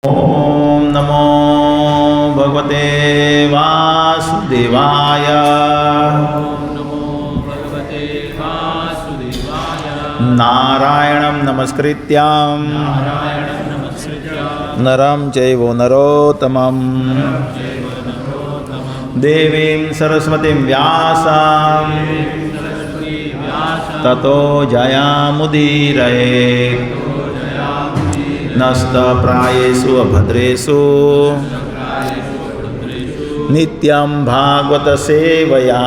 ओम नमो भगवते वासुदेवाय। नारायणं नमस्कृत्य नरं चैव नरोत्तमं देवीं सरस्वतीं व्यासं ततो जयामुदीरयेत्। नस्तप्रायेषु अभद्रेषु नित्यं भागवत सेवया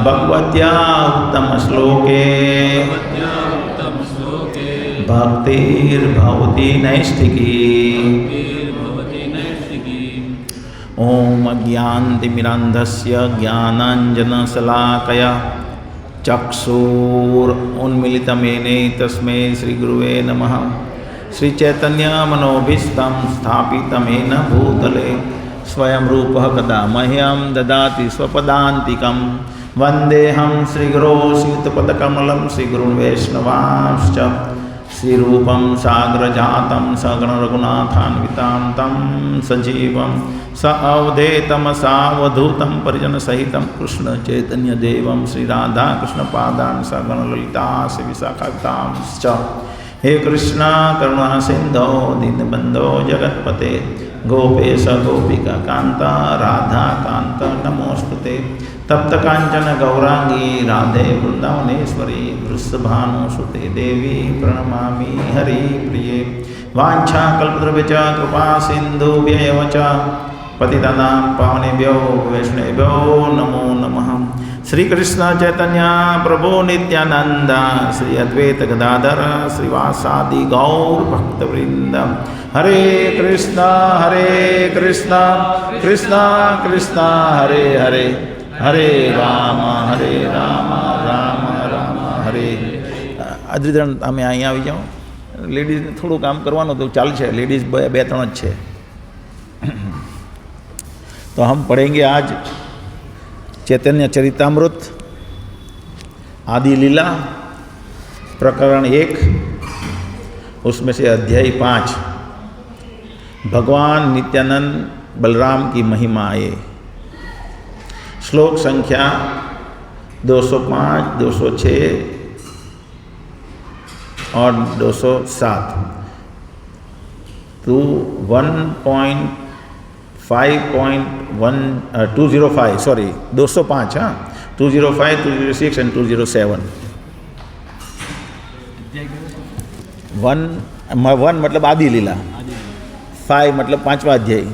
भगवत्या उत्तम श्लोके भक्तिर्भवति नैष्ठिकी। ओम अज्ञानतिमिरान्धस्य ज्ञानाञ्जनशलाकया चक्षुरुन्मीलितं तस्मै श्रीगुरुवे नमः। श्रीचैतन्यमनोभीष्टं स्थापितं येन भूतले स्वयं रूपः कदा मह्यं ददाति स्वपदान्तिकं। वन्देऽहं श्रीगुरो श्रीयुतपदकमलं श्रीगुरुन् वैष्णवांश्च। श्रीरूपं साग्रजातं सगणरघुनाथान्वितां तं सजीवं सावधेतं सावधूतं परिजनसहितं कृष्णचैतन्यदेवं श्रीराधाकृष्णपादान् सगणललिता विशाखावितांश्च। हे कृष्णा करुणा सिन्धो दीनबन्धो जगत्पते गोपेश गोपिका कान्ता राधा कान्त नमोस्तुते। तप्त कांचन गौरांगी राधे वृंदावनेश्वरी वृषभानुसुते देवी प्रणमामि हरिप्रिये। वाञ्छाकल्पतरुभ्यश्च कृपा सिन्धुभ्येव च पतितानां पावनेभ्यो वैष्णवेभ्यो नमो नमः। श्री कृष्ण चैतन्य प्रभु नित्यानंद श्री अद्वैत गदाधर श्रीवासादि गौर भक्तवृंद। हरे कृष्णा कृष्णा कृष्णा हरे हरे हरे राम राम राम हरे। અદ્રિધણ તમે અહીંયા આવી જાઓ. લેડીઝને થોડું કામ કરવાનું તો ચાલશે. લેડીઝ બે ત્રણ જ છે. तो हम पढ़ेंगे आज चैतन्य चरितामृत आदि लीला प्रकरण 1, उसमें से अध्याय 5 भगवान नित्यानंद बलराम की महिमाएं। श्लोक संख्या 205, 206 और 207 to 205 सॉरी 205 हाँ 205, 206 एंड 207। 1 मतलब आदि लीला, 5 मतलब 5वां अध्याय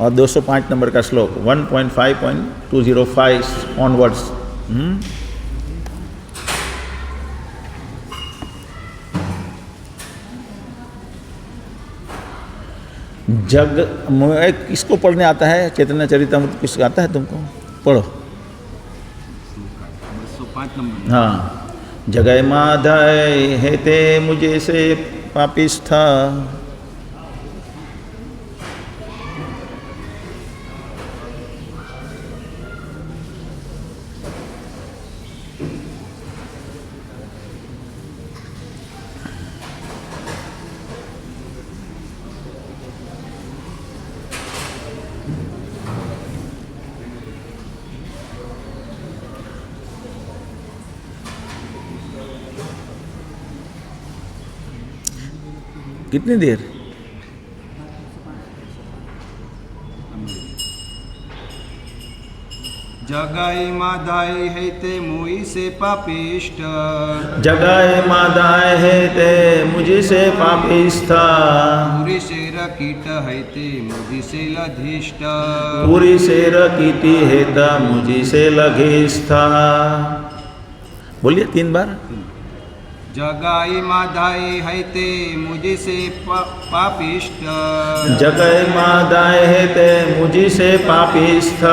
और 205 नंबर का श्लोक 1.5.205 ऑनवर्ड्स। जग किसको पढ़ने आता है चैतन्य चरितामृत? किसको आता है तुमको? पढ़ो। 205 नंबर। हाँ। जगय माधय हेते मुझे से पापिष्ठ कितनी देर? जगाई मादाय हेते मुई से पापिष्ट। जगाए मादाय हेते मुझी से पापिष्ठ। पूरी शेर कीट हेते मुझी से लधिष्ठ। पूरी शेर कीटी हेता मुझी से लघिष्ठ। बोलिए 3 बार। जगाई मादाय हैते मुझी से पापिष्ठ। जगाई मादाय हेते मुझी से पापिष्ठ।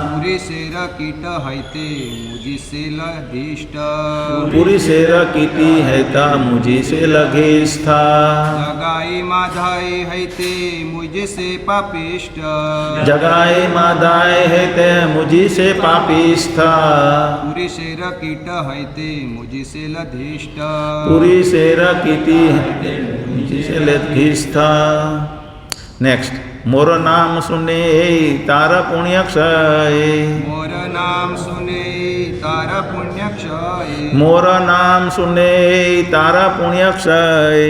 पूरी शेर कीट हैते मुझी से लधिष्ठ। पूरी शेर कीटी हेता मुझी से लघिष्ठ। जगाई मादाय हैते मुझी से पापिष्ठ। जगाई मादाय हेते मुझी से पापिष्ठ। पूरी शेर कीट हैते मुझी से लधिष्ठ। पूरी शेर कीटी मुझसे ले घिष्ठा। नेक्स्ट मोर नाम सुने तारा पुण्य क्षय। મોર નામ સુને તારા પુણ્ય ક્ષય. मोर नाम सुने तारा पुण्य क्षय।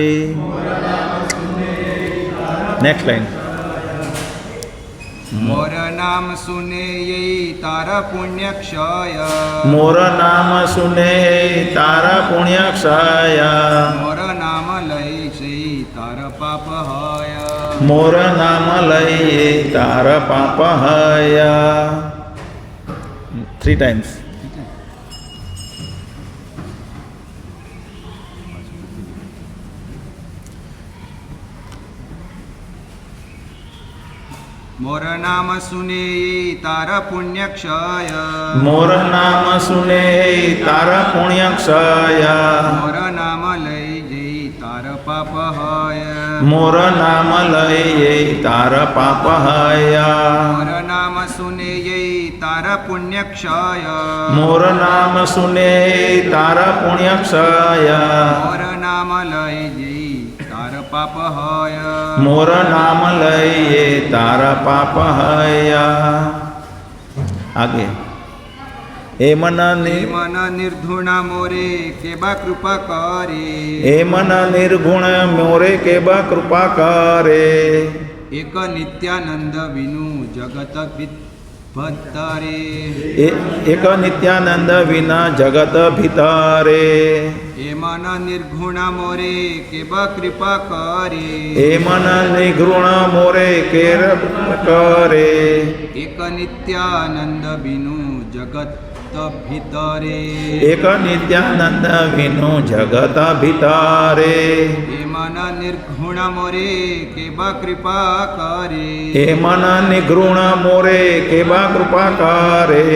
नेक्स्ट लाइन મોર નામ સુને તારા પુણ્ય ક્ષય. मोर नाम सुने तारा पुण्य क्षय। મોર નામ લઈ છે તારા પાપ હય. मोर नाम लय तार पाप हया। 3 times. મોર નામ સુને તારા પુણ્ય ક્ષય. मोर नाम सुने तार पुण्य क्षय। મોર નામ લઈ જઈ તારા પાપ હય. मोर नाम लय तार पाप हया। મોર નામ સુને તારા પુણ્ય ક્ષય. मोर नाम सुने तार पुण्य क्षय। મોર નામ લઈ જઈ તારા પાપ હય. मोर नाम लय तार पाप हया। आगे ए मन મન નિર્ધુણા મોરે કેબા કૃપા કરે. ए मन निर्गुण मोरे के बा कृपा करे। એક નિત્યાનંદ વિનુ જગત ભત્તરે. एक नित्यानंद विना जगत भितरे। એ મન નિર્ગુણા મોરે કેબા કૃપા કરે. ए मन निगुण मोरे के करे। એક નિત્યાનંદ વિનુ જગત ભીતરે. एक नित्यानंद विनु जगत भितरे। એ મન નિર્ગુણ મોરે કેબા કૃપા કરે. ए मन निगुण मोरे के बा कृपा करे।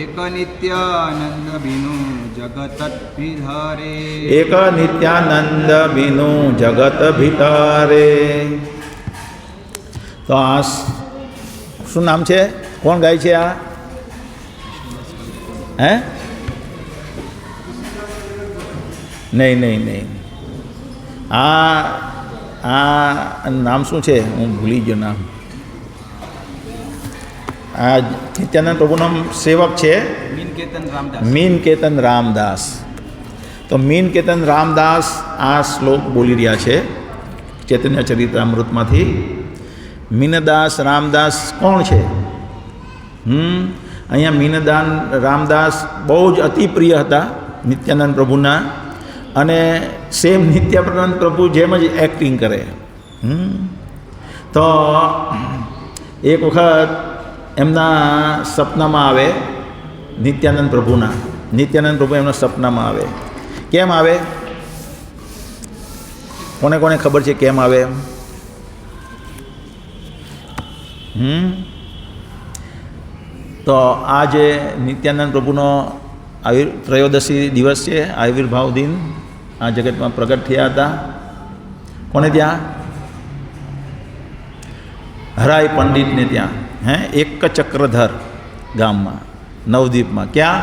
એક નિત્યાનંદ વિનુ જગત ભીતરે. एक नित्यानंद विनु जगत भितरे। तो आ શું નામ છે? કોણ ગાય છે આ? હે? નહીં નહીં નહીં. આ નામ શું છે? હું ભૂલી ગયો નામ. આ નિત્યાનંદ પ્રભુનો સેવક છે મીનકેતન રામદાસ. મીન કેતન રામદાસ. તો મીન કેતન રામદાસ આ શ્લોક બોલી રહ્યા છે ચૈતન્ય ચરિતામૃતમાંથી. મીનદાસ રામદાસ કોણ છે? અહીંયા મીનદાન રામદાસ બહુ જ અતિ પ્રિય હતા નિત્યાનંદ પ્રભુના, અને સેમ નિત્યાનંદ પ્રભુ જેમ જ એક્ટિંગ કરે. તો એક વખત એમના સપનામાં આવે નિત્યાનંદ પ્રભુના. નિત્યાનંદ પ્રભુ એમના સપનામાં આવે. કેમ આવે? કોને કોને ખબર છે કેમ આવે? તો આ જે નિત્યાનંદ પ્રભુનો ત્રયોદશી દિવસ છે, આવિર્ભાવ દિન, આ જગતમાં પ્રગટ થયા હતા. કોને ત્યાં? હરાય પંડિતને ત્યાં. એક ચક્રધર ગામમાં, નવદીપમાં. ક્યાં?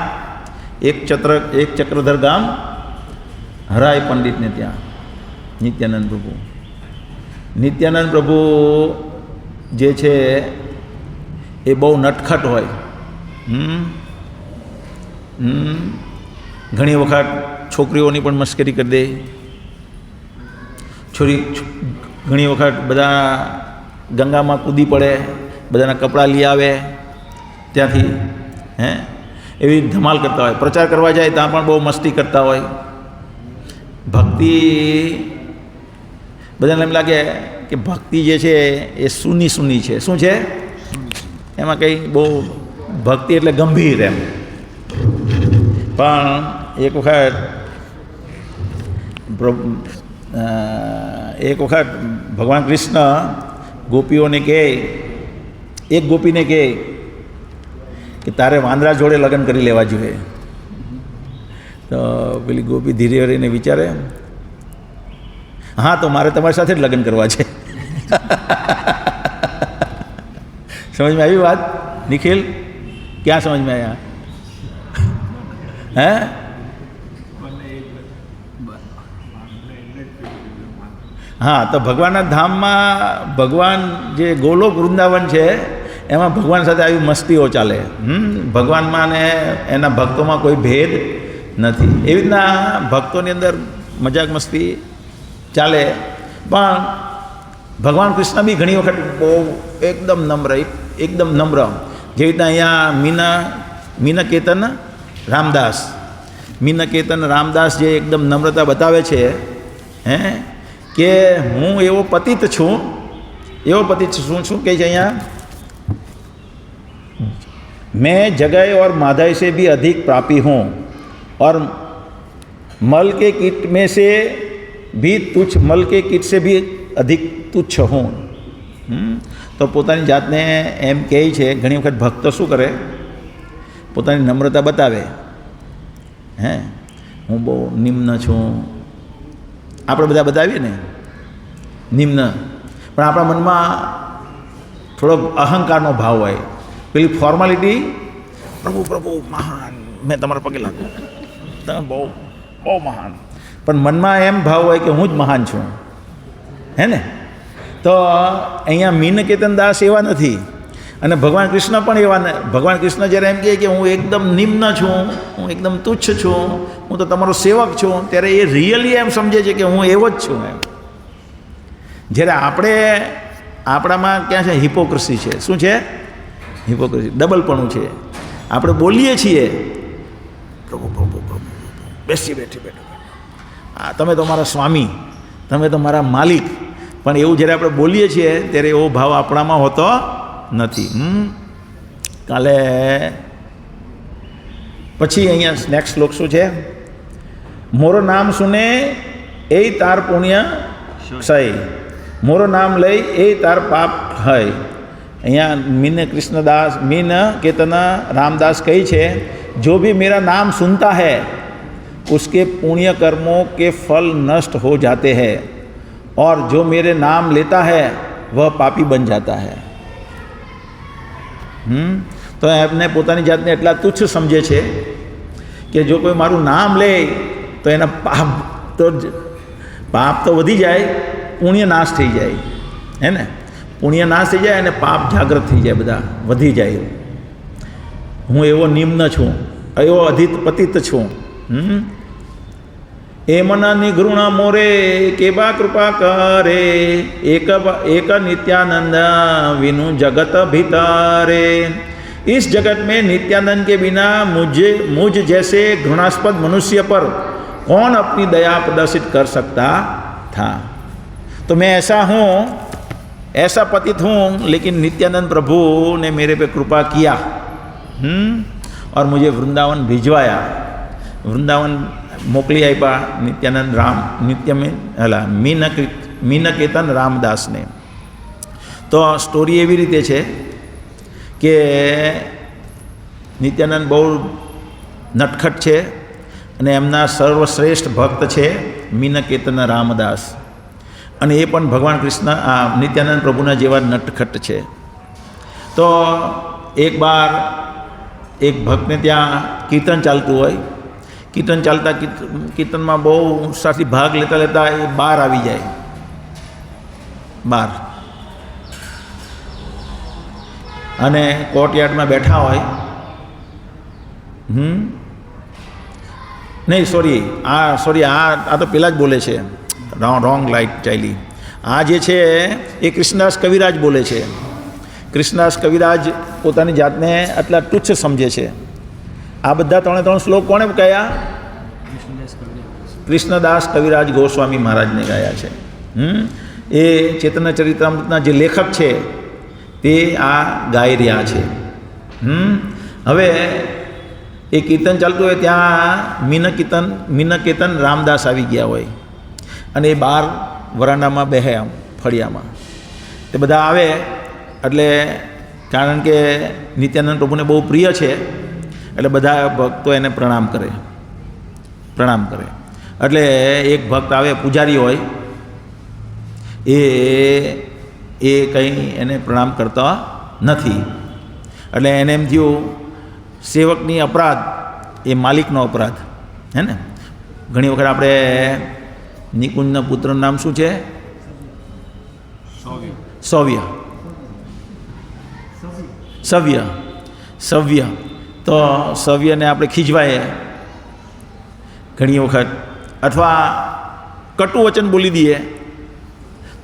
એક ચક્રધર ગામ, હરાય પંડિતને ત્યાં નિત્યાનંદ પ્રભુ. નિત્યાનંદ પ્રભુ જે છે એ બહુ નટખટ હોય. ઘણી વખત છોકરીઓની પણ મશ્કરી કરી દે. ઘણી વખત બધા ગંગામાં કૂદી પડે, બધાના કપડાં લઈ આવે ત્યાંથી. એવી ધમાલ કરતા હોય. પ્રચાર કરવા જાય ત્યાં પણ બહુ મસ્તી કરતા હોય. ભક્તિ બધાને એમ લાગે કે ભક્તિ જે છે એ સૂની છે. શું છે એમાં? કંઈ બહુ ભક્તિ એટલે ગંભીર એમ. પણ એક વખત ભગવાન કૃષ્ણ ગોપીઓને કહે, એક ગોપીને કહે કે તારે વાંદરા જોડે લગ્ન કરી લેવા જોઈએ. તો પેલી ગોપી ધીરે ધીરે વિચારે, હા તો મારે તમારી સાથે જ લગ્ન કરવા છે. સમજમાં આવી વાત નિખિલ? ક્યાં સમજમાં આવ્યા? હે? હા, તો ભગવાનના ધામમાં ભગવાન જે ગોલોક વૃંદાવન છે એમાં ભગવાન સાથે આવી મસ્તીઓ ચાલે. ભગવાનમાં ને એના ભક્તોમાં કોઈ ભેદ નથી. એવી રીતના ભક્તોની અંદર મજાક મસ્તી ચાલે. પણ ભગવાન કૃષ્ણ બી ઘણી વખત બહુ એકદમ નમ્ર, જેવી રીતના અહીંયા મીનકેતન રામદાસ જે એકદમ નમ્રતા બતાવે છે, કે હું એવો પતિત છું શું કહે છે અહીંયા, मैं जगह और माधव से भी अधिक प्रापी हूँ और मल के कीट में से भी अधिक तुच्छ હું. તો પોતાની જાતને એમ કહે છે. ઘણી વખત ભક્તો શું કરે, પોતાની નમ્રતા બતાવે, હું બહુ નિમ્ન છું. આપણે બધા બતાવીએ ને નિમ્ન, પણ આપણા મનમાં થોડોક અહંકારનો ભાવ હોય. પેલી ફોર્માલિટી, પ્રભુ મહાન, મેં તમારા પગે લાગુ, તમે બહુ મહાન, પણ મનમાં એમ ભાવ હોય કે હું જ મહાન છું, હે ને. તો અહીંયા મીનકેતન દાસ એવા નથી, અને ભગવાન કૃષ્ણ પણ એવા નથી. ભગવાન કૃષ્ણ જ્યારે એમ કહે કે હું એકદમ નિમ્ન છું, હું એકદમ તુચ્છ છું, હું તો તમારો સેવક છું, ત્યારે એ રિયલી એમ સમજે છે કે હું એવો જ છું એમ. જ્યારે આપણામાં ક્યાં છે હિપોક્રેસી છે. શું છે? હિપોક્રેસી, ડબલપણું છે. આપણે બોલીએ છીએ પ્રભુ બેઠો, તમે તો મારા સ્વામી, તમે તો મારા માલિક, પણ એવું જ્યારે આપણે બોલીએ છીએ ત્યારે એવો ભાવ આપણામાં હોતો નથી. કાલે પછી અહીંયા નેક્સ્ટ શ્લોક શું છે? મોરો નામ સુને એ તાર પુણ્ય ક્ષય, મોરો નામ લઈ એ તાર પાપ હય. અહીંયા मीन केतन रामदास कही है, जो भी मेरा नाम सुनता है उसके पुण्य कर्मों के फल नष्ट हो जाते हैं और जो मेरे नाम लेता है वह पापी बन जाता है. તો એમને પોતાની જાતને એટલા તુચ્છ સમજે છે કે જો કોઈ મારું નામ લે તો એના પાપ તો વધી જાય, પુણ્ય નાશ થઈ જાય, હે ને. પુણ્ય નાશ થઈ જાય અને પાપ જાગૃત થઈ જાય, બધા વધી જાય. હું એવો નિમ્ન છું, એવો પતિત છું. એમના નિઘૃણ મોરે કેવા કૃપા કરે, એક नित्यानंद विनु जगत भीतरे. इस जगत में नित्यानंद के बिना मुझ जैसे घृणास्पद मनुष्य पर कौन अपनी दया प्रदर्शित कर सकता था. तो मैं ऐसा पतित हूँ, लेकिन नित्यानंद प्रभु ने मेरे पे कृपा किया और मुझे वृंदावन भिजवाया. वृंदावन मोकली आप्या नित्यानंद मीनकेतन रामदास ने. तो स्टोरी एवी रीते छे के नित्यानंद बहु नटखट छे અને એમના સર્વશ્રેષ્ઠ ભક્ત છે મીનકેતન રામદાસ, અને એ પણ ભગવાન કૃષ્ણ નિત્યાનંદ પ્રભુના જેવા નટખટ છે. તો એક બાર એક ભક્તને ત્યાં કીર્તન ચાલતું હોય, કીર્તનમાં બહુ ઉત્સાહથી ભાગ લેતા એ બહાર આવી જાય. અને કોર્ટયાર્ડમાં બેઠા હોય, નહીં સોરી આ તો પેલા જ બોલે છે, રોંગ લાઇટ ચાલી. આ જે છે એ કૃષ્ણદાસ કવિરાજ બોલે છે. કૃષ્ણદાસ કવિરાજ પોતાની જાતને આટલા તુચ્છ સમજે છે. આ બધા 3 શ્લોક કોણે કયા? કૃષ્ણદાસ કવિરાજ ગોસ્વામી મહારાજને ગાયા છે. એ ચેતન ચરિતામૃતના જે લેખક છે તે આ ગાઈ રહ્યા છે. હવે એ કીર્તન ચાલતું હોય ત્યાં મીનકેતન રામદાસ આવી ગયા હોય, અને એ બહાર વરાંડામાં બેહે, આમ ફળિયામાં. તે બધા આવે એટલે, કારણ કે નિત્યાનંદ પ્રભુને બહુ પ્રિય છે એટલે બધા ભક્તો એને પ્રણામ કરે. એટલે એક ભક્ત આવે, પૂજારી હોય, એ કંઈ એને પ્રણામ કરતા નથી. એટલે એને એમ થયું સેવકની અપરાધ એ માલિકનો અપરાધ, હે ને. ઘણી વખત આપણે નિકુંજના પુત્રનું નામ શું છે? સવ્ય તો સવ્યને આપણે ખીજવાય ઘણી વખત, અથવા કટુ વચન બોલી દઈએ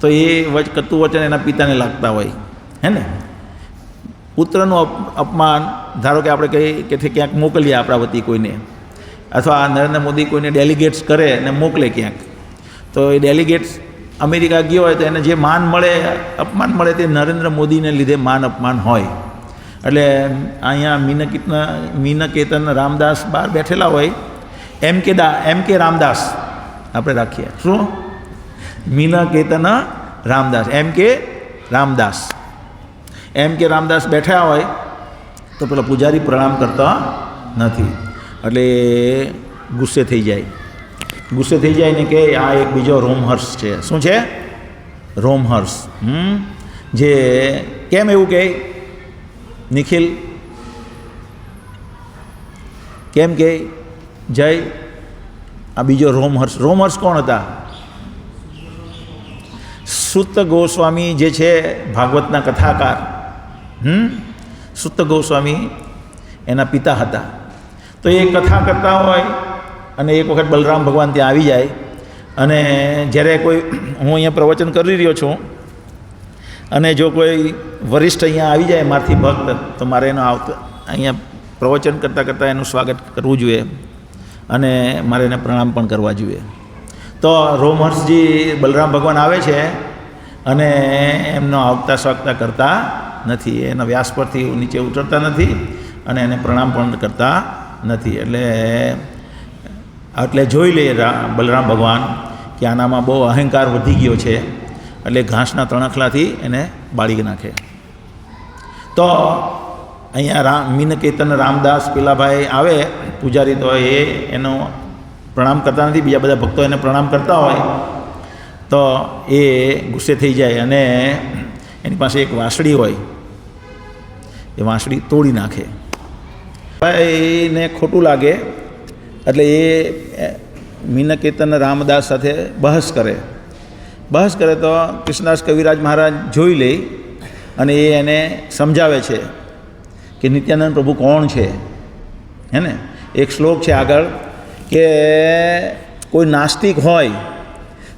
તો એ કટુ વચન એના પિતાને લાગતા હોય, હે ને. પુત્રનું અપમાન, ધારો કે આપણે કહીએ કે ક્યાંક મોકલીએ આપણા વતી કોઈને, અથવા નરેન્દ્ર મોદી કોઈને ડેલિગેટ્સ કરે અને મોકલે ક્યાંક, તો એ ડેલિગેટ્સ અમેરિકા ગયો હોય તો એને જે માન મળે, અપમાન મળે તે નરેન્દ્ર મોદીને લીધે માન અપમાન હોય. એટલે અહીંયા મીનકેતન રામદાસ બહાર બેઠેલા હોય, એમ કે રામદાસ આપણે રાખીએ. શું? મીનકેતન રામદાસ, એમ કે રામદાસ બેઠા હોય તો પેલા પૂજારી પ્રણામ કરતા નથી, એટલે ગુસ્સે થઈ જાય ને કે આ એક બીજો રોમહર્ષ છે. શું છે? રોમહર્ષ. જે કેમ એવું કહે નિખિલ? કેમ કે જય આ બીજો રોમહર્ષ કોણ હતા? સુત ગોસ્વામી જે છે ભાગવતના કથાકાર, સુત ગોસ્વામી એના પિતા હતા. તો એ કથા કરતા હોય અને એક વખત બલરામ ભગવાન ત્યાં આવી જાય, અને જ્યારે કોઈ, હું અહીંયા પ્રવચન કરી રહ્યો છું અને જો કોઈ વરિષ્ઠ અહીંયા આવી જાય મારથી ભક્ત, તો મારે એનો અહીંયા પ્રવચન કરતાં એનું સ્વાગત કરવું જોઈએ અને મારે એને પ્રણામ પણ કરવા જોઈએ. તો રોમહર્ષજી બલરામ ભગવાન આવે છે અને એમનો આવતા સ્વાગતા કરતા નથી, એના વ્યાસ પરથી નીચે ઉતરતા નથી અને એને પ્રણામ પણ કરતા નથી. એટલે જોઈ લે બલરામ ભગવાન કે આનામાં બહુ અહંકાર વધી ગયો છે, એટલે ઘાસના તણખલાથી એને બાળી નાખે. તો અહીંયા મીનકેતન રામદાસ પેલા ભાઈ આવે પૂજારી, તો એનો પ્રણામ કરતા નથી, બીજા બધા ભક્તો એને પ્રણામ કરતા હોય તો એ ગુસ્સે થઈ જાય અને એની પાસે એક વાંસળી હોય, એ વાંસળી તોડી નાખે. ભાઈને ખોટું લાગે એટલે એ મીનકેતન રામદાસ સાથે બહસ કરે તો કૃષ્ણદાસ કવિરાજ મહારાજ જોઈ લે અને એ એને સમજાવે છે કે નિત્યાનંદ પ્રભુ કોણ છે, હે ને. એક શ્લોક છે આગળ કે કોઈ નાસ્તિક હોય,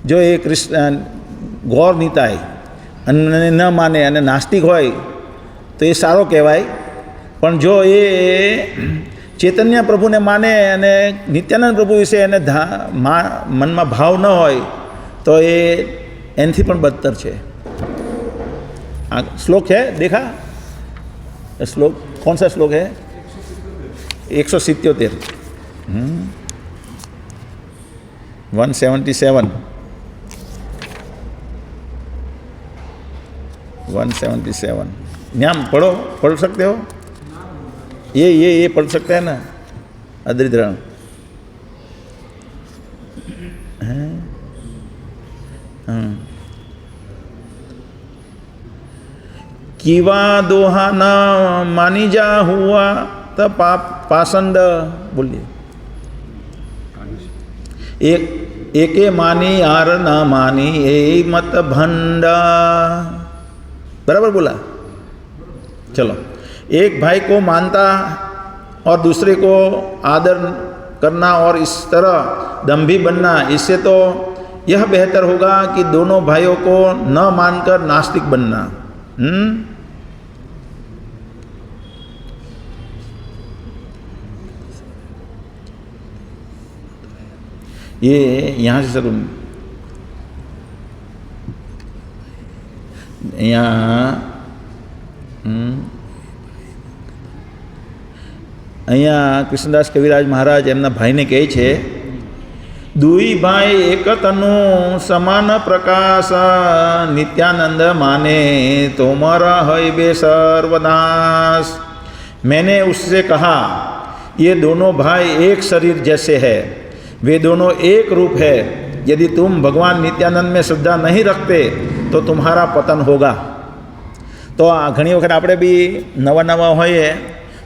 જો એ ગૌર નિતાય અને ન માને અને નાસ્તિક હોય તો એ સારો કહેવાય, પણ જો એ ચૈતન્ય પ્રભુને માને અને નિત્યાનંદ પ્રભુ વિશે એને મનમાં ભાવ ન હોય તો એ એનાથી પણ બદતર છે. આ શ્લોક है, देखा श्लोक? कौन सा श्लोक है? 177. 177 नाम पढ़ सकते हो? ये पढ़ सकते हैं ना अदरिद्रण? कीवा दोहा न मानी जा हुआ तो पासंद, बोलिए. एके मानी आर न मानी ए मत भंडा. बराबर बोला? चलो. एक भाई को मानता और दूसरे को आदर करना और इस तरह दम्भी बनना, इससे तो यह बेहतर होगा कि दोनों भाइयों को न मानकर नास्तिक बनना. ये यहाँ से शुरू, અહીંયા કૃષ્ણદાસ કવિરાજ મહારાજ એમના ભાઈને કહે છે, દુઈ ભાઈ એક તનુ સમાન પ્રકાશ, નિત્યાનંદ માને તોમરા હૈ बे सर्वनाश. मैंने उससे कहा ये दोनों भाई एक शरीर जैसे है, वे दोनों एक रूप है. यदि तुम भगवान नित्यानंद में श्रद्धा नहीं रखते तो तुम्हारा पतन होगा. तो घणी वखत આપણે બી નવા હોઈએ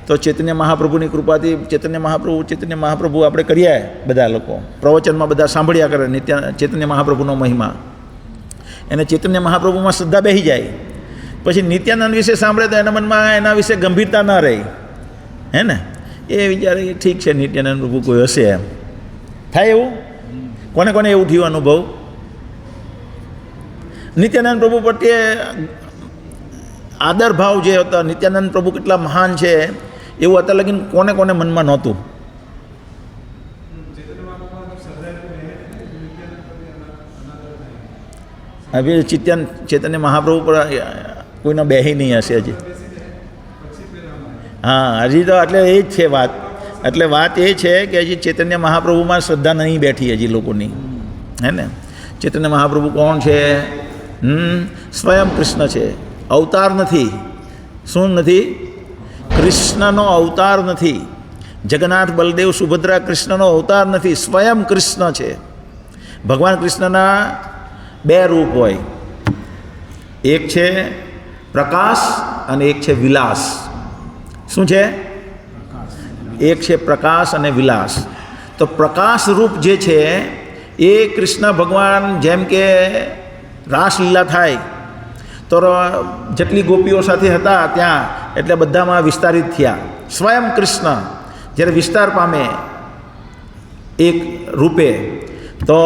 તો ચૈતન્ય મહાપ્રભુની કૃપાથી ચૈતન્ય મહાપ્રભુ આપણે કરીએ, બધા લોકો પ્રવચનમાં બધા સાંભળ્યા કરે ચૈતન્ય મહાપ્રભુનો મહિમા. એને ચૈતન્ય મહાપ્રભુમાં શ્રદ્ધા બેસી જાય, પછી નિત્યાનંદ વિશે સાંભળે તો એના મનમાં એના વિશે ગંભીરતા ન રહે, હે ને? એ વિચારે ઠીક છે નિત્યાનંદ પ્રભુ કોઈ હશે એમ થાય. એવું કોને કોને એવું થયું અનુભવ? નિત્યાનંદ પ્રભુ પ્રત્યે આદર ભાવ જે હતો, નિત્યાનંદ પ્રભુ કેટલા મહાન છે એવું અત્યારે લગીને કોને કોને મનમાં નહોતું. હવે ચૈતન્ય મહાપ્રભુ પર કોઈના બેહી નહીં હશે હજી. હા, હજી તો એટલે એ જ છે વાત. એટલે વાત એ છે કે હજી ચૈતન્ય મહાપ્રભુમાં શ્રદ્ધા નહીં બેઠી હજી લોકોની, હે ને? ચૈતન્ય મહાપ્રભુ કોણ છે? સ્વયં કૃષ્ણ છે, અવતાર નથી. શું નથી? કૃષ્ણનો અવતાર નથી. જગન્નાથ બલદેવ સુભદ્રા કૃષ્ણનો અવતાર નથી, સ્વયં કૃષ્ણ છે. ભગવાન કૃષ્ણના બે રૂપ હોય, એક છે પ્રકાશ અને એક છે વિલાસ. શું છે? એક છે પ્રકાશ અને વિલાસ. તો પ્રકાશ રૂપ જે છે એ કૃષ્ણ ભગવાન જેમ કે રાસલીલા થાય તો જેટલી ગોપીઓ સાથે હતા ત્યાં એટલે બધામાં વિસ્તારિત થયા. સ્વયં કૃષ્ણ જ્યારે વિસ્તાર પામે એક રૂપે તો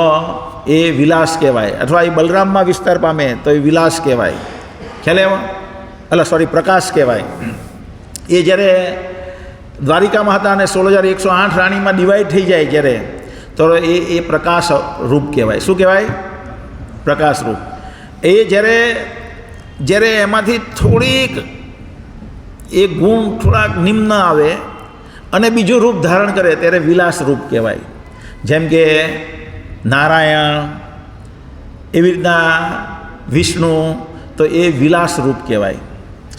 એ વિલાસ કહેવાય, અથવા એ બલરામમાં વિસ્તાર પામે તો એ વિલાસ કહેવાય. ખ્યાલ એવો પ્રકાશ કહેવાય. એ જ્યારે દ્વારિકામાં હતા અને 16,108 રાણીમાં ડિવાઈડ થઈ જાય જ્યારે, તો એ પ્રકાશ રૂપ કહેવાય. શું કહેવાય? પ્રકાશ રૂપ. એ જ્યારે એમાંથી થોડીક એ ગુણ થોડાક નિમ્ન આવે અને બીજું રૂપ ધારણ કરે ત્યારે વિલાસ રૂપ કહેવાય. જેમ કે નારાયણ, એવી રીતના વિષ્ણુ, તો એ વિલાસ રૂપ કહેવાય.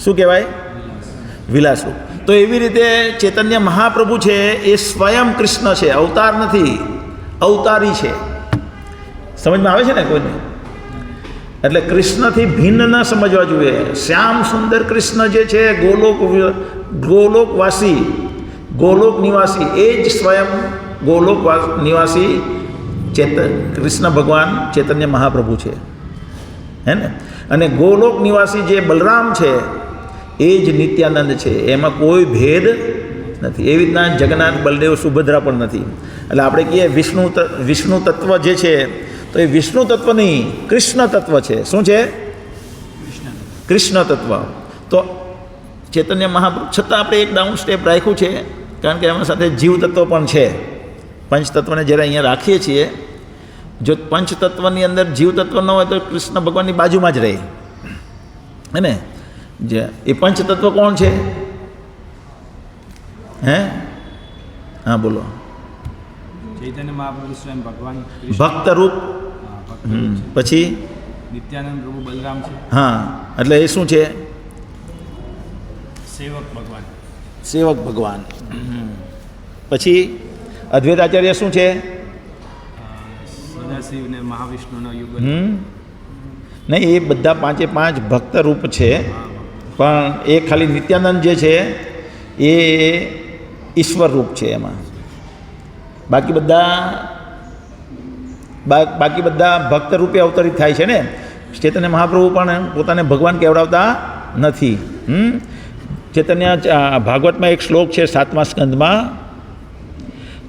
શું કહેવાય? વિલાસ રૂપ. તો એવી રીતે ચૈતન્ય મહાપ્રભુ છે એ સ્વયં કૃષ્ણ છે, અવતાર નથી, અવતારી છે. સમજમાં આવે છે ને કોઈને? એટલે કૃષ્ણથી ભિન્ન ન સમજવા જોઈએ. શ્યામ સુંદર કૃષ્ણ જે છે ગોલોકવાસી, ગોલોક નિવાસી, એ જ સ્વયં ગોલોક નિવાસી કૃષ્ણ ભગવાન ચૈતન્ય મહાપ્રભુ છે, હે ને? અને ગોલોક નિવાસી જે બલરામ છે એ જ નિત્યાનંદ છે, એમાં કોઈ ભેદ નથી. એવી રીતના જગન્નાથ બલદેવ સુભદ્રા પણ નથી. એટલે આપણે કહીએ વિષ્ણુ તત્વ જે છે તો એ વિષ્ણુ તત્વ નહીં, કૃષ્ણ તત્વ છે. શું છે? કૃષ્ણ તત્વ. તો ચૈતન્ય મહાપ્રભુ છતાં આપણે એક ડાઉન સ્ટેપ રાખ્યું છે, કારણ કે એમાં સાથે જીવ તત્વ પણ છે. પંચતત્વને જ્યારે અહીંયા રાખીએ છીએ, જો પંચતત્વની અંદર જીવ તત્વ ન હોય તો કૃષ્ણ ભગવાનની બાજુમાં જ રહે, હે ને? જે એ પંચતત્વ કોણ છે? હે? હા, બોલો. ચૈતન્ય મહાપ્રભુ સ્વયં ભગવાન ભક્ત રૂપ. પછી નિત્યાનંદ પ્રભુ બલરામ છે. હા, એટલે એ શું છે? સેવક ભગવાન. સેવક ભગવાન. પછી અદ્વૈતાચાર્ય શું છે? સદાશિવ ને મહાવિષ્ણુનો યુગલ. નહીં, એ બધા પાંચે પાંચ ભક્ત રૂપ છે, પણ એ ખાલી નિત્યાનંદ જે છે એ ઈશ્વર રૂપ છે. એમાં બાકી બધા ભક્ત રૂપે અવતરિત થાય છે ને. ચૈતન્ય મહાપ્રભુ પણ પોતાને ભગવાન કહેવડાવતા નથી. ચૈતન્ય ભાગવતમાં એક શ્લોક છે 7મા સ્કંદમાં,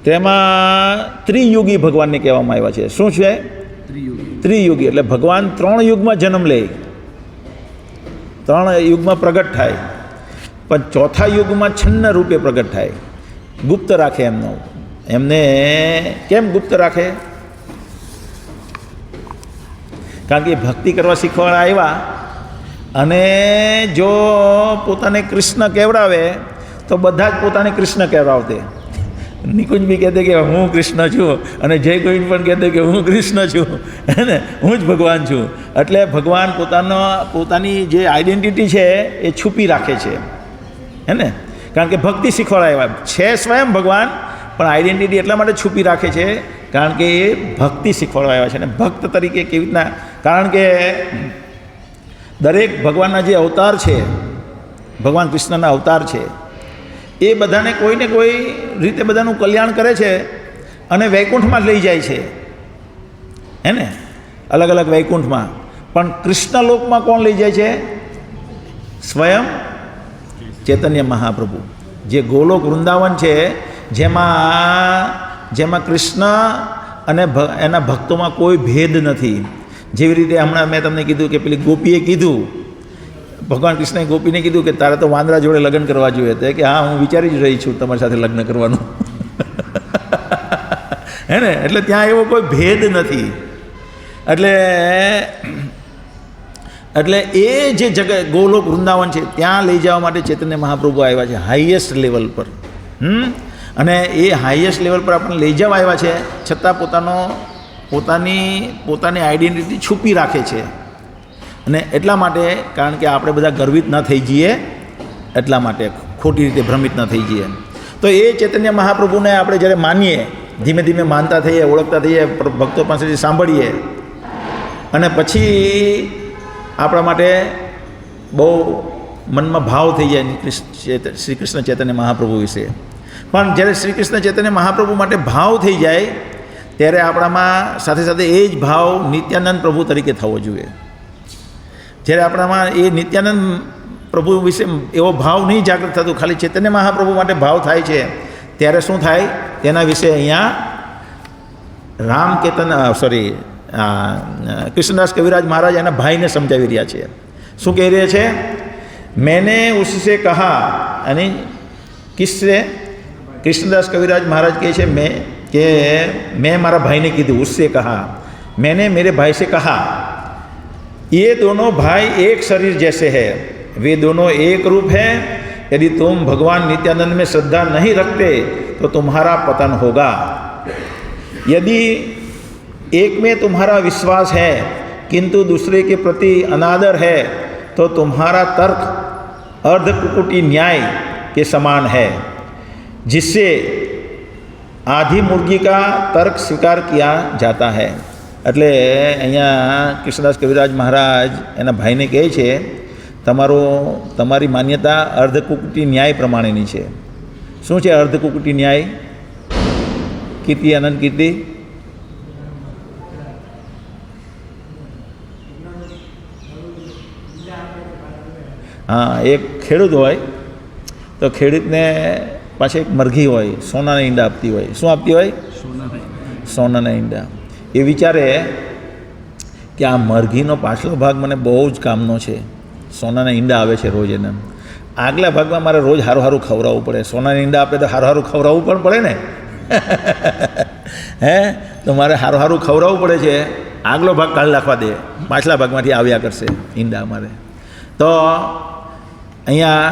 તેમાં ત્રિયુગી ભગવાનને કહેવામાં આવ્યા છે. શું છે? ત્રિયુગી. એટલે ભગવાન 3 યુગમાં જન્મ લે, 3 યુગમાં પ્રગટ થાય, પણ 4થા યુગમાં છન્ન રૂપે પ્રગટ થાય. ગુપ્ત રાખે એમને કેમ ગુપ્ત રાખે? કારણ કે ભક્તિ કરવા શીખવાડા આવ્યા, અને જો પોતાને કૃષ્ણ કહેવડાવે તો બધા જ પોતાને કૃષ્ણ કહેવડાવતે. નિકુંજ બી કહેતે કે હું કૃષ્ણ છું, અને જય ગોવિંદ પણ કહેતે કે હું કૃષ્ણ છું, હે ને? હું જ ભગવાન છું. એટલે ભગવાન પોતાની જે આઈડેન્ટિટી છે એ છુપી રાખે છે, હે ને? કારણ કે ભક્તિ શીખવાડાવ્યા છે સ્વયં ભગવાન, પણ આઈડેન્ટિટી એટલા માટે છુપી રાખે છે કારણ કે એ ભક્તિ શીખવાડવા આવ્યા છે. અને ભક્ત તરીકે કેવી રીતના? કારણ કે દરેક ભગવાનના જે અવતાર છે, ભગવાન કૃષ્ણના અવતાર છે, એ બધાને કોઈને કોઈ રીતે બધાનું કલ્યાણ કરે છે અને વૈકુંઠમાં લઈ જાય છે, હે ને? અલગ અલગ વૈકુંઠમાં. પણ કૃષ્ણલોકમાં કોણ લઈ જાય છે? સ્વયં ચૈતન્ય મહાપ્રભુ. જે ગોલોક વૃંદાવન છે, જેમાં કૃષ્ણ અને એના ભક્તોમાં કોઈ ભેદ નથી. જેવી રીતે હમણાં મેં તમને કીધું કે પેલી ગોપીએ કીધું, ભગવાન કૃષ્ણએ ગોપીને કીધું કે તારે તો વાંદરા જોડે લગ્ન કરવા જોઈએ. તો કે હા, હું વિચારી જ રહી છું તમારી સાથે લગ્ન કરવાનું. હે ને? એટલે ત્યાં એવો કોઈ ભેદ નથી. એટલે એ જે જગ્યા ગોલોક વૃંદાવન છે ત્યાં લઈ જવા માટે ચૈતન્ય મહાપ્રભુ આવ્યા છે, હાઈએસ્ટ લેવલ પર. અને એ હાઈએસ્ટ લેવલ પર આપણને લઈ જવા આવ્યા છે, છતાં પોતાની આઈડેન્ટિટી છુપી રાખે છે. અને એટલા માટે, કારણ કે આપણે બધા ગર્વિત ન થઈ જઈએ, એટલા માટે ખોટી રીતે ભ્રમિત ન થઈ જઈએ. તો એ ચૈતન્ય મહાપ્રભુને આપણે જ્યારે માનીએ, ધીમે ધીમે માનતા થઈએ, ઓળખતા થઈએ, ભક્તો પાસેથી સાંભળીએ, અને પછી આપણા માટે બહુ મનમાં ભાવ થઈ જાય શ્રી કૃષ્ણ ચૈતન્ય મહાપ્રભુ વિશે. પણ જ્યારે શ્રી કૃષ્ણ ચૈતન્ય મહાપ્રભુ માટે ભાવ થઈ જાય, ત્યારે આપણામાં સાથે સાથે એ જ ભાવ નિત્યાનંદ પ્રભુ તરીકે થવો જોઈએ. જ્યારે આપણામાં એ નિત્યાનંદ પ્રભુ વિશે એવો ભાવ નહીં જાગૃત થતું, ખાલી ચૈતન્ય મહાપ્રભુ માટે ભાવ થાય છે, ત્યારે શું થાય તેના વિશે અહીંયા કૃષ્ણદાસ કવિરાજ મહારાજ એના ભાઈને સમજાવી રહ્યા છે. શું કહી રહ્યા છે? મેને ઉસસે કહા, અને કિસસે? કૃષ્ણદાસ કવિરાજ મહારાજ કહે છે મેં મારા ભાઈને કીધું, ઉસસે કહા, मैंने मेरे भाई से कहा, ये दोनों भाई एक शरीर जैसे हैं, वे दोनों एक रूप हैं. यदि तुम भगवान नित्यानंद में श्रद्धा नहीं रखते तो तुम्हारा पतन होगा. यदि एक में तुम्हारा विश्वास है किंतु दूसरे के प्रति अनादर है तो तुम्हारा तर्क अर्धकुकुटी न्याय के समान है, जिससे आधी मुर्गी का तर्क स्वीकार किया जाता है. એટલે અહીંયા કૃષ્ણદાસ કવિરાજ મહારાજ એના ભાઈને કહે છે, તમારી માન્યતા અર્ધકુકુટી ન્યાય પ્રમાણેની છે. શું છે અર્ધકુકુટી ન્યાય? કીર્તિ, અનંત કીર્તિ? હા, એક ખેડૂત હોય તો ખેડૂતને પાછી એક મરઘી હોય, સોનાના ઈંડા આપતી હોય. શું આપતી હોય? સોનાના ઈંડા. એ વિચારે કે આ મરઘીનો પાછલો ભાગ મને બહુ જ કામનો છે, સોનાના ઈંડા આવે છે રોજ એને, આગલા ભાગમાં મારે રોજ સારું સારું ખવડાવવું પડે. સોનાના ઈંડા આપે તો સારું સારું ખવડાવવું પણ પડે ને. હે, તો મારે સારું સારું ખવડાવવું પડે છે, આગલો ભાગ કાઢી નાખવા દે, પાછલા ભાગમાંથી આવ્યા કરશે ઈંડા અમારે. તો અહીંયા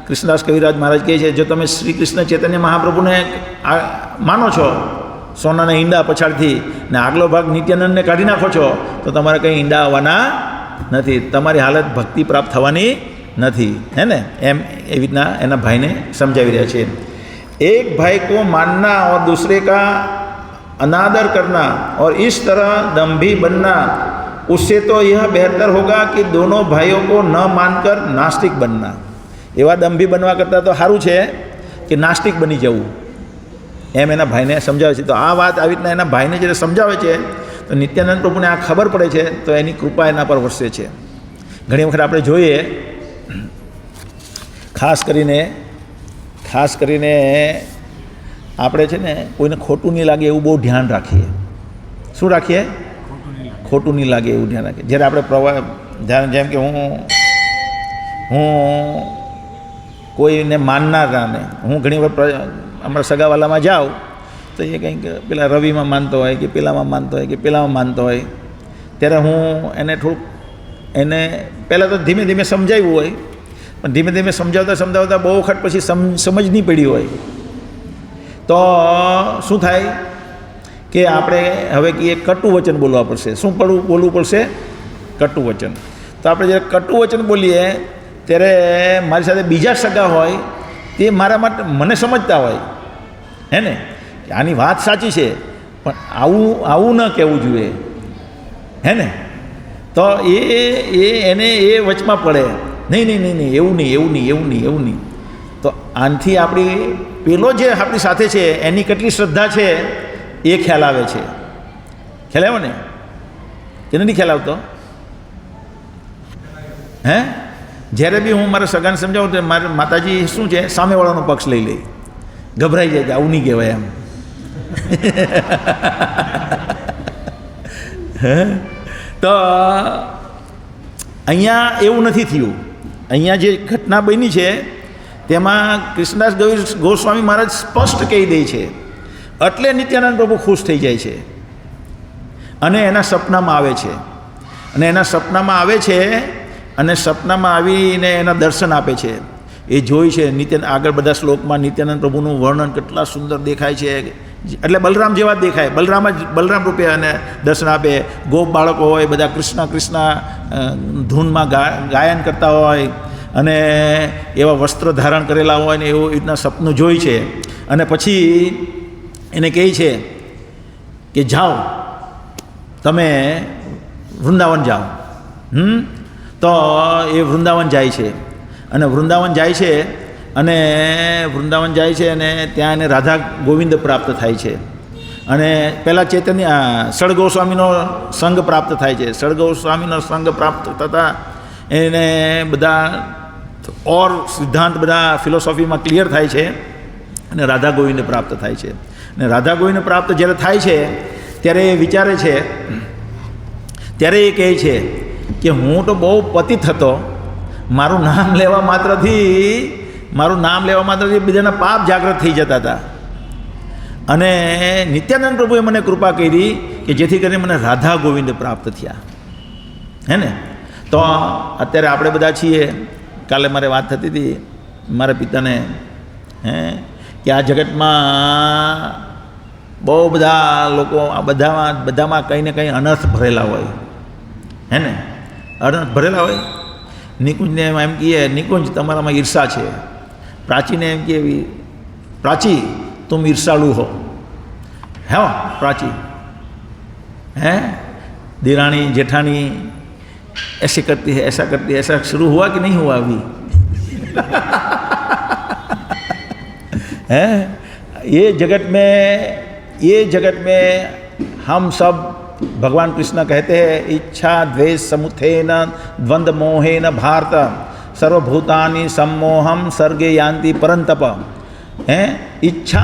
કૃષ્ણદાસ કવિરાજ મહારાજ કહે છે, જો તમે શ્રી કૃષ્ણ ચૈતન્ય મહાપ્રભુને માનો છો સોનાના ઈંડા પછાડથી, ને આગલો ભાગ નિત્યાનંદને કાઢી નાખો છો, તો તમારે કંઈ ઈંડા આવવાના નથી, તમારી હાલત ભક્તિ પ્રાપ્ત થવાની નથી. હે ને? એમ એવી રીતના એના ભાઈને સમજાવી રહ્યા છે. एक भाई को मानना और दूसरे का अनादर करना और इस तरह दम्भी बनना, उससे तो यह बेहतर होगा कि दोनों भाइयों को न मानकर नास्तिक बनना. એવા દંભી બનવા કરતાં તો સારું છે કે નાસ્તિક બની જવું, એમ એના ભાઈને સમજાવે છે. તો આ વાત આવી રીતના એના ભાઈને જ્યારે સમજાવે છે તો નિત્યાનંદ પ્રભુને આ ખબર પડે છે, તો એની કૃપા એના પર વરસે છે. ઘણી વખત આપણે જોઈએ, ખાસ કરીને આપણે છે ને કોઈને ખોટું નહીં લાગે એવું બહુ ધ્યાન રાખીએ. શું રાખીએ? ખોટું નહીં લાગે એવું ધ્યાન રાખીએ. જ્યારે આપણે જેમ કે હું કોઈને માનનારાને, હું ઘણી વાર અમારા સગાવાલામાં જાઉં તો એ કંઈક પેલા રવિમાં માનતો હોય કે પેલામાં માનતો હોય કે પેલામાં માનતો હોય, ત્યારે હું એને એને પહેલાં તો ધીમે ધીમે સમજાવ્યું હોય, પણ ધીમે ધીમે સમજાવતા બહુ વખત પછી સમજ નહીં પડી હોય, તો શું થાય કે આપણે હવે કે કટુ વચન બોલવા પડશે. શું બોલવું પડશે? કટુ વચન. તો આપણે જ્યારે કટુ વચન બોલીએ ત્યારે મારી સાથે બીજા સગા હોય તે મારા માટે મને સમજતા હોય, હે ને, આની વાત સાચી છે, પણ આવું ન કહેવું જોઈએ, હે ને. તો એને એ વચમાં પડે, નહીં એવું નહીં. તો આનાથી આપણી પેલો જે આપણી સાથે છે એની કેટલી શ્રદ્ધા છે એ ખ્યાલ આવે છે. ખ્યાલ આવ્યો ને? કે નથી ખ્યાલ આવતો? હે જ્યારે બી હું મારા સગાને સમજાવું તો મારે માતાજી શું છે સામેવાળાનો પક્ષ લઈ લે, ગભરાઈ જાય કે આવું નહીં કહેવાય એમ. તો અહીંયા એવું નથી થયું. અહીંયા જે ઘટના બની છે તેમાં કૃષ્ણદાસ ગોસ્વામી મહારાજ સ્પષ્ટ કહી દે છે, એટલે નિત્યાનંદ પ્રભુ ખુશ થઈ જાય છે અને એના સપનામાં આવે છે. અને એના સપનામાં આવે છે અને સપનામાં આવીને એના દર્શન આપે છે. એ જોઈ છે આગળ બધા શ્લોકમાં નિત્યાનંદ પ્રભુનું વર્ણન કેટલા સુંદર દેખાય છે, એટલે બલરામ જેવા જ દેખાય. બલરામ રૂપે અને દર્શન આપે. ગોપ બાળકો હોય બધા કૃષ્ણ કૃષ્ણ ધૂનમાં ગાયન કરતા હોય અને એવા વસ્ત્ર ધારણ કરેલા હોય ને એવું રીતના સપનું જોઈ છે. અને પછી એને કહે છે કે જાઓ તમે વૃંદાવન જાઓ. તો એ વૃંદાવન જાય છે અને વૃંદાવન જાય છે અને ત્યાં એને રાધા ગોવિંદ પ્રાપ્ત થાય છે. અને પહેલાં ચૈતન્ય સળગોસ્વામીનો સંગ પ્રાપ્ત થાય છે. સળગોસ્વામીનો સંગ પ્રાપ્ત થતાં એને બધા ઓર સિદ્ધાંત બધા ફિલોસોફીમાં ક્લિયર થાય છે અને રાધા ગોવિંદ પ્રાપ્ત થાય છે. અને રાધા ગોવિંદ પ્રાપ્ત જ્યારે થાય છે ત્યારે એ વિચારે છે, ત્યારે એ કહે છે કે હું તો બહુ પતિત હતો, મારું નામ લેવા માત્રથી બીજાના પાપ જાગૃત થઈ જતા હતા. અને નિત્યાનંદ પ્રભુએ મને કૃપા કરી કે જેથી કરીને મને રાધા ગોવિંદ પ્રાપ્ત થયા. હે ને? તો અત્યારે આપણે બધા છીએ, કાલે મારે વાત થતી હતી મારા પિતાને, કે આ જગતમાં બહુ બધા લોકો આ બધામાં કંઈ ને કંઈ અનર્થ ભરેલા હોય. હે ને? અનર્થ ભરેલા હોય. નિકુંજને એમ કહીએ, નિકુંજ તમારામાં ઈર્ષા છે. પ્રાચીને એમ કહે, प्राची तुम ईर्षालु हो, है प्राची, हैं देरानी जेठानी ऐसे करती है, ऐसा करती है, ऐसा शुरू हुआ कि नहीं हुआ अभी? हैं ये जगत में हम सब भगवान कृष्ण कहते हैं इच्छा द्वेष समुत्थेन द्वंद्व मोहेन भारत सर्वभूतानि सम्मोहम सर्गे यान्ति परंतप। हैं इच्छा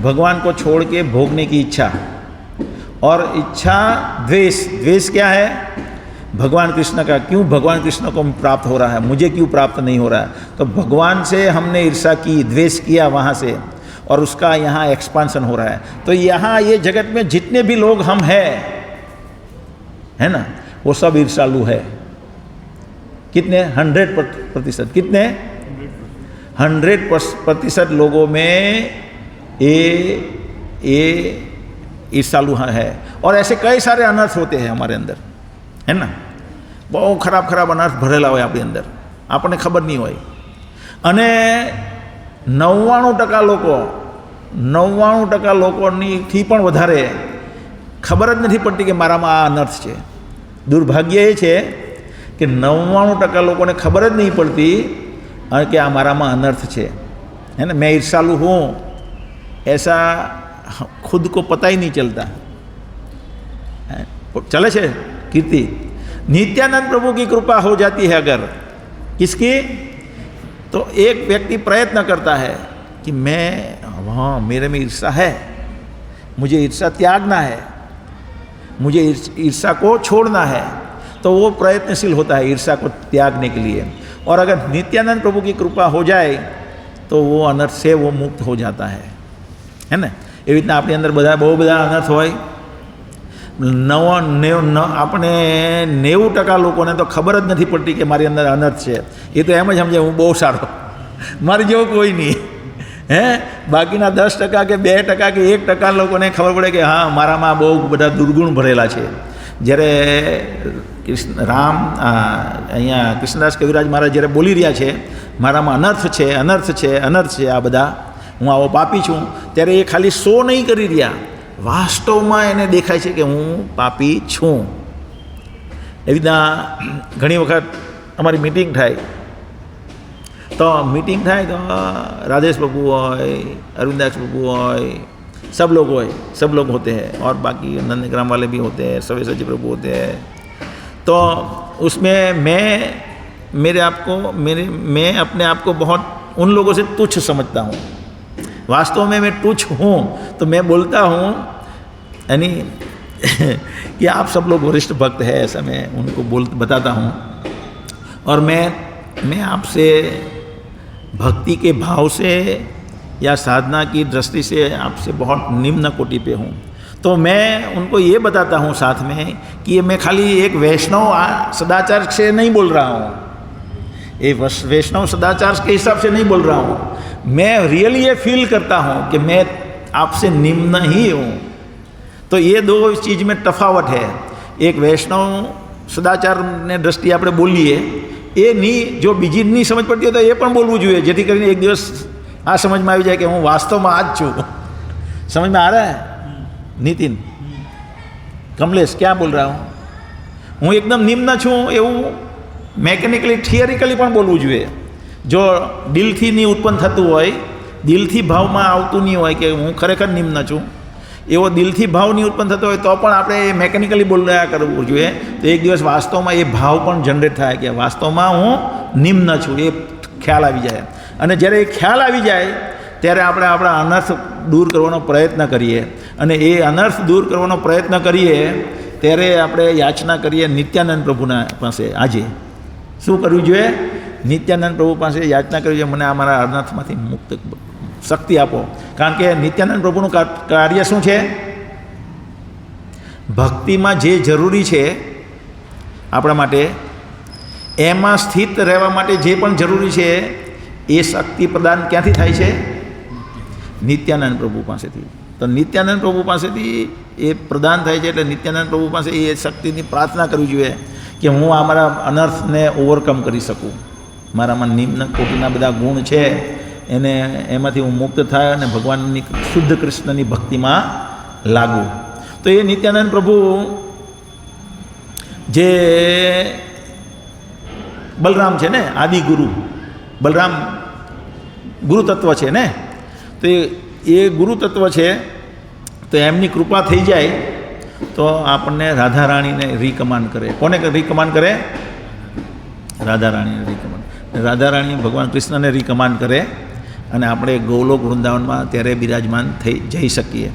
भगवान को छोड़ के भोगने की इच्छा, और इच्छा द्वेष, द्वेष क्या है? भगवान कृष्ण का, क्यों भगवान कृष्ण को प्राप्त हो रहा है, मुझे क्यों प्राप्त नहीं हो रहा है? तो भगवान से हमने ईर्षा की, द्वेष किया वहाँ से, और उसका यहाँ एक्सपांसन हो रहा है। तो यहाँ ये जगत में जितने भी लोग हम हैं, है ना, वो सब ईर्षालु है। कितने? 100%। कितने? 100% लोगों में ये ईर्षालु है। और ऐसे कई सारे अनर्थ होते हैं हमारे अंदर, है ना, बहुत खराब खराब अनर्थ भरेला हो अपनी अंदर, आपने खबर नहीं होय। अने 99% लोकोनी थी पण वधारे खबर ज नहीं पड़ती कि मारामां आ अनर्थ है। दुर्भाग्य ये है कि 99% लोगों ने खबर ज नहीं पड़ती कि आ मारामां अनर्थ है, है ना। मैं ईर्षालु हूँ ऐसा खुद को पता ही नहीं चलता। चले छे कीर्ति, नित्यानंद प्रभु की कृपा हो जाती है अगर किसकी, तो एक व्यक्ति प्रयत्न करता है कि मैं, हाँ मेरे में ईर्षा है, मुझे ईर्षा त्यागना है, मुझे ईर्षा को छोड़ना है, तो वो प्रयत्नशील होता है ईर्षा को त्यागने के लिए। और अगर नित्यानंद प्रभु की कृपा हो जाए तो वो अनर्थ से वो मुक्त हो जाता है ना। एवी रीतना अपनी अंदर बधा बहु बधा अनर्थ होय। अपने 90% लोगोने तो खबर ज नहीं पड़ती कि मारी अंदर अनर्थ है। ये तो एम ज समझे हूँ बहुत सारो, मारी जेवो कोई नहीं है। बाकीना 10% के 2% के 1% लोगोने खबर पड़े कि हाँ मारा में बहु बधा दुर्गुण भरेला है। જ્યારે રામ અહીંયા કૃષ્ણદાસ કવિરાજ મહારાજ જ્યારે બોલી રહ્યા છે મારામાં અનર્થ છે, અનર્થ છે, અનર્થ છે, આ બધા હું આવો પાપી છું, ત્યારે એ ખાલી શો નહીં કરી રહ્યા, વાસ્તવમાં એને દેખાય છે કે હું પાપી છું। એવી રીતના ઘણી વખત અમારી મીટિંગ થાય તો રાધેશ પ્રભુ હોય, અરવિંદાક્ષ પ્રભુ હોય, सब लोग होते हैं, और बाकी नंदग्राम वाले भी होते हैं, सवेश जी प्रभु होते हैं। तो उसमें मैं मैं अपने आप को बहुत उन लोगों से तुच्छ समझता हूँ। वास्तव में मैं तुच्छ हूँ, तो मैं बोलता हूँ यानी कि आप सब लोग वरिष्ठ भक्त हैं, ऐसा मैं उनको बताता हूँ। और मैं आपसे भक्ति के भाव से या साधना की दृष्टि से आपसे बहुत निम्न कोटि पे हूँ। तो मैं उनको ये बताता हूँ साथ में कि ये मैं खाली एक वैष्णव सदाचार से नहीं बोल रहा हूँ, ये वैष्णव सदाचार के हिसाब से नहीं बोल रहा हूँ। मैं रियली ये फील करता हूँ कि मैं आपसे निम्न ही हूँ। तो ये दो चीज़ में तफावत है। एक वैष्णव સદાચાર ને દ્રષ્ટિએ આપણે બોલીએ એ નહીં, જો બીજી નહીં સમજ પડતી હોય તો એ પણ બોલવું જોઈએ, જેથી કરીને એક દિવસ આ સમજમાં આવી જાય કે હું વાસ્તવમાં આ જ છું. સમજમાં આ રહા હૈ नितिन? कमलेश क्या बोल रहा हूँ? હું એકદમ નિમ્ન છું એવું મેકેનિકલી થિયરિકલી પણ બોલવું જોઈએ. જો દિલથી નહીં ઉત્પન્ન થતું હોય, દિલથી ભાવમાં આવતું નહીં હોય કે હું ખરેખર નિમ્ન છું, એવો દિલથી ભાવ નહીં ઉત્પન્ન થતો હોય તો પણ આપણે એ મેકેનિકલી બોલ્યા કરવું જોઈએ. તો એક દિવસ વાસ્તવમાં એ ભાવ પણ જનરેટ થાય કે વાસ્તવમાં હું નિમ્ન છું, એ ખ્યાલ આવી જાય. અને જ્યારે એ ખ્યાલ આવી જાય ત્યારે આપણે આપણા અનર્થ દૂર કરવાનો પ્રયત્ન કરીએ. અને એ અનર્થ દૂર કરવાનો પ્રયત્ન કરીએ ત્યારે આપણે યાચના કરીએ નિત્યાનંદ પ્રભુના પાસે. આજે શું કરવું જોઈએ? નિત્યાનંદ પ્રભુ પાસે યાચના કરવી જોઈએ, મને આ મારા અનર્થમાંથી મુક્ત શક્તિ આપો. કારણ કે નિત્યાનંદ પ્રભુનું કાર્ય શું છે? ભક્તિમાં જે જરૂરી છે આપણા માટે, એમાં સ્થિત રહેવા માટે જે પણ જરૂરી છે એ શક્તિ પ્રદાન ક્યાંથી થાય છે? નિત્યાનંદ પ્રભુ પાસેથી. તો નિત્યાનંદ પ્રભુ પાસેથી એ પ્રદાન થાય છે. એટલે નિત્યાનંદ પ્રભુ પાસે એ શક્તિની પ્રાર્થના કરવી જોઈએ કે હું આ મારા અનર્થને ઓવરકમ કરી શકું. મારામાં નિમ્ન કોટીના બધા ગુણ છે એને એમાંથી હું મુક્ત થાય અને ભગવાનની શુદ્ધ કૃષ્ણની ભક્તિમાં લાગુ. તો એ નિત્યાનંદ પ્રભુ જે બલરામ છે ને, આદિ ગુરુ બલરામ ગુરુ તત્વ છે ને, તો એ ગુરુ તત્વ છે. તો એમની કૃપા થઈ જાય તો આપણને રાધારાણીને રીકમાન્ડ કરે. કોને રીકમાન્ડ કરે? રાધારાણીને રીકમાન્ડ. રાધારાણી ભગવાન કૃષ્ણને રીકમાન્ડ કરે અને આપણે ગૌલોક વૃંદાવનમાં ત્યારે બિરાજમાન થઈ જઈ શકીએ.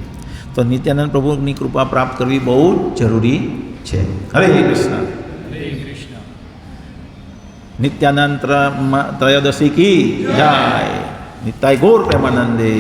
તો નિત્યાનંદ પ્રભુની કૃપા પ્રાપ્ત કરવી બહુ જરૂરી છે. હરે કૃષ્ણ. નિત્યાનંદ ત્રયોદશી કી જય. નિતાય ગૌર પ્રેમાનંદે.